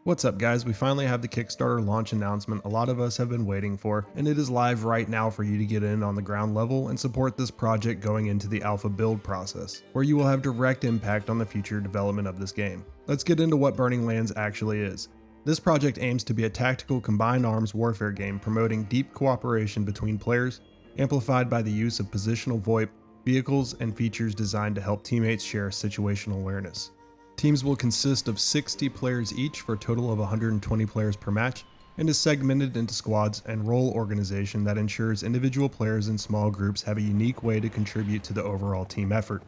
What's up guys, we finally have the Kickstarter launch announcement a lot of us have been waiting for, and it is live right now for you to get in on the ground level and support this project going into the alpha build process, where you will have direct impact on the future development of this game. Let's get into what Burning Lands actually is. This project aims to be a tactical combined arms warfare game promoting deep cooperation between players, amplified by the use of positional VoIP, vehicles, and features designed to help teammates share situational awareness. Teams will consist of 60 players each for a total of 120 players per match, and is segmented into squads and role organization that ensures individual players in small groups have a unique way to contribute to the overall team effort.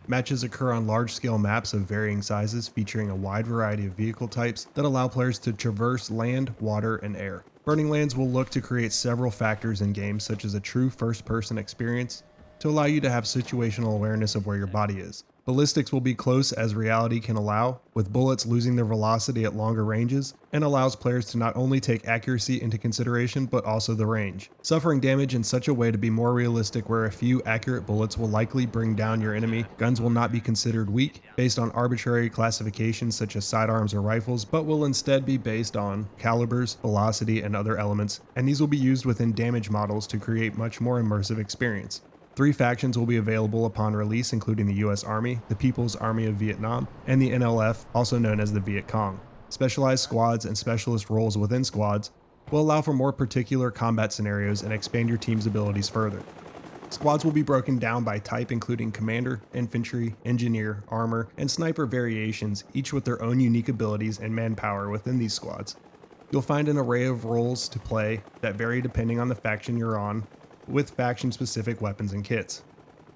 Matches occur on large-scale maps of varying sizes featuring a wide variety of vehicle types that allow players to traverse land, water, and air. Burning Lands will look to create several factors in games such as a true first-person experience to allow you to have situational awareness of where your body is. Ballistics will be close as reality can allow, with bullets losing their velocity at longer ranges, and allows players to not only take accuracy into consideration but also the range, suffering damage in such a way to be more realistic where a few accurate bullets will likely bring down your enemy. Guns will not be considered weak based on arbitrary classifications such as sidearms or rifles, but will instead be based on calibers, velocity, and other elements, and these will be used within damage models to create much more immersive experience. 3 factions will be available upon release, including the US Army, the People's Army of Vietnam, and the NLF, also known as the Viet Cong. Specialized squads and specialist roles within squads will allow for more particular combat scenarios and expand your team's abilities further. Squads will be broken down by type, including commander, infantry, engineer, armor, and sniper variations, each with their own unique abilities and manpower within these squads. You'll find an array of roles to play that vary depending on the faction you're on, with faction-specific weapons and kits.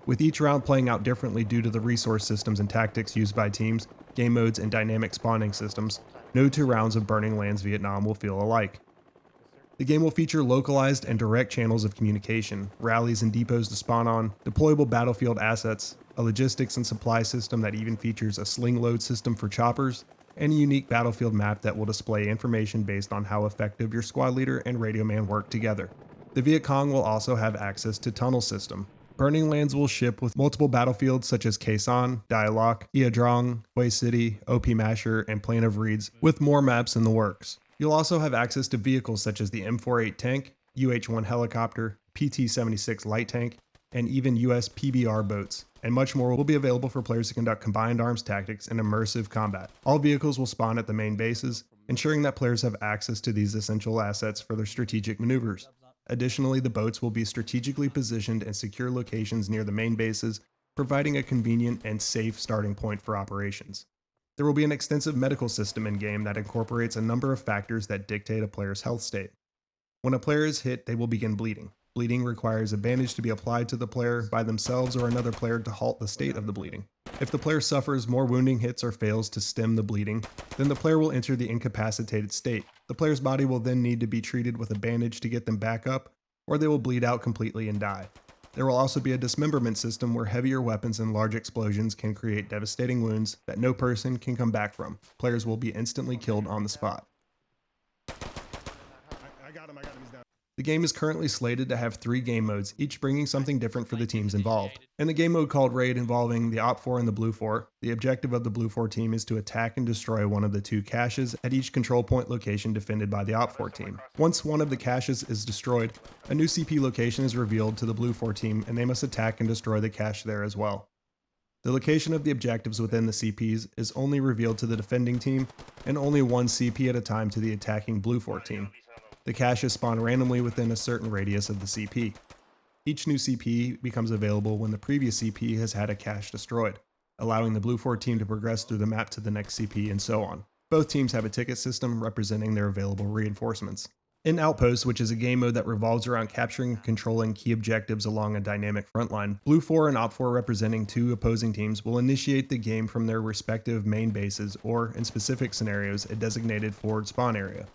With each round playing out differently due to the resource systems and tactics used by teams, game modes, and dynamic spawning systems, no 2 rounds of Burning Lands Vietnam will feel alike. The game will feature localized and direct channels of communication, rallies and depots to spawn on, deployable battlefield assets, a logistics and supply system that even features a sling load system for choppers, and a unique battlefield map that will display information based on how effective your squad leader and radio man work together. The Viet Cong will also have access to tunnel system. Burning Lands will ship with multiple battlefields such as Khe Sanh, Dai Loc, Ia Drang, Hue City, OP Masher, and Plain of Reeds, with more maps in the works. You'll also have access to vehicles such as the M48 tank, UH-1 helicopter, PT-76 light tank, and even US PBR boats, and much more will be available for players to conduct combined arms tactics and immersive combat. All vehicles will spawn at the main bases, ensuring that players have access to these essential assets for their strategic maneuvers. Additionally, the boats will be strategically positioned in secure locations near the main bases, providing a convenient and safe starting point for operations. There will be an extensive medical system in-game that incorporates a number of factors that dictate a player's health state. When a player is hit, they will begin bleeding. Bleeding requires a bandage to be applied to the player by themselves or another player to halt the state of the bleeding. If the player suffers more wounding hits or fails to stem the bleeding, then the player will enter the incapacitated state. The player's body will then need to be treated with a bandage to get them back up, or they will bleed out completely and die. There will also be a dismemberment system where heavier weapons and large explosions can create devastating wounds that no person can come back from. Players will be instantly killed on the spot. I got him, he's down. The game is currently slated to have 3 game modes, each bringing something different for the teams involved. In the game mode called Raid, involving the Op4 and the Blue 4, the objective of the Blue 4 team is to attack and destroy one of the 2 caches at each control point location defended by the Op4 team. Once one of the caches is destroyed, a new CP location is revealed to the Blue 4 team, and they must attack and destroy the cache there as well. The location of the objectives within the CPs is only revealed to the defending team, and only 1 CP at a time to the attacking Blue 4 team. The caches spawn randomly within a certain radius of the CP. Each new CP becomes available when the previous CP has had a cache destroyed, allowing the Blue 4 team to progress through the map to the next CP and so on. Both teams have a ticket system representing their available reinforcements. In Outpost, which is a game mode that revolves around capturing and controlling key objectives along a dynamic frontline, Blue 4 and Op 4 representing 2 opposing teams will initiate the game from their respective main bases or, in specific scenarios, a designated forward spawn area.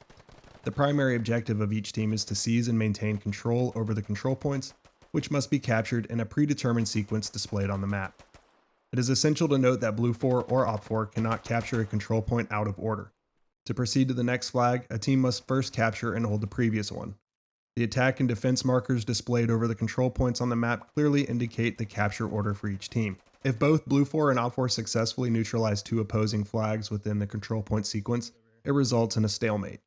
The primary objective of each team is to seize and maintain control over the control points, which must be captured in a predetermined sequence displayed on the map. It is essential to note that Blue 4 or Op 4 cannot capture a control point out of order. To proceed to the next flag, a team must first capture and hold the previous one. The attack and defense markers displayed over the control points on the map clearly indicate the capture order for each team. If both Blue 4 and Op 4 successfully neutralize 2 opposing flags within the control point sequence, it results in a stalemate.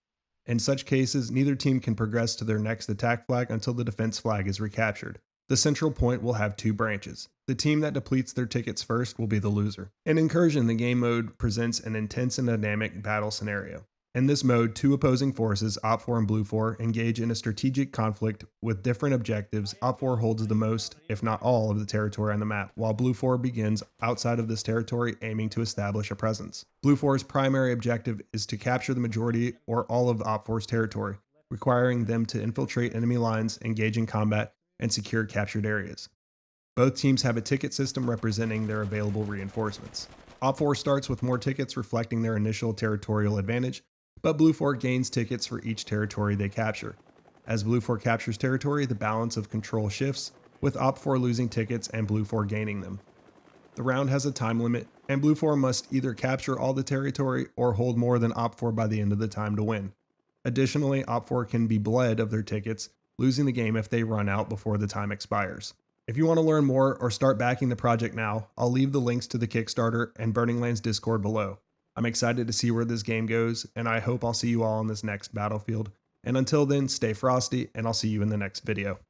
In such cases, neither team can progress to their next attack flag until the defense flag is recaptured. The central point will have two branches. The team that depletes their tickets first will be the loser. In Incursion, the game mode presents an intense and dynamic battle scenario. In this mode, two opposing forces, Op4 and Blue4, engage in a strategic conflict with different objectives. Op4 holds the most, if not all, of the territory on the map, while Blue4 begins outside of this territory, aiming to establish a presence. Blue4's primary objective is to capture the majority or all of Op4's territory, requiring them to infiltrate enemy lines, engage in combat, and secure captured areas. Both teams have a ticket system representing their available reinforcements. Op4 starts with more tickets reflecting their initial territorial advantage, but Blue4 gains tickets for each territory they capture. As Blue4 captures territory, the balance of control shifts, with Op4 losing tickets and Blue4 gaining them. The round has a time limit, and Blue4 must either capture all the territory or hold more than Op4 by the end of the time to win. Additionally, Op4 can be bled of their tickets, losing the game if they run out before the time expires. If you want to learn more or start backing the project now, I'll leave the links to the Kickstarter and Burning Lands Discord below. I'm excited to see where this game goes, and I hope I'll see you all on this next battlefield. And until then, stay frosty, and I'll see you in the next video.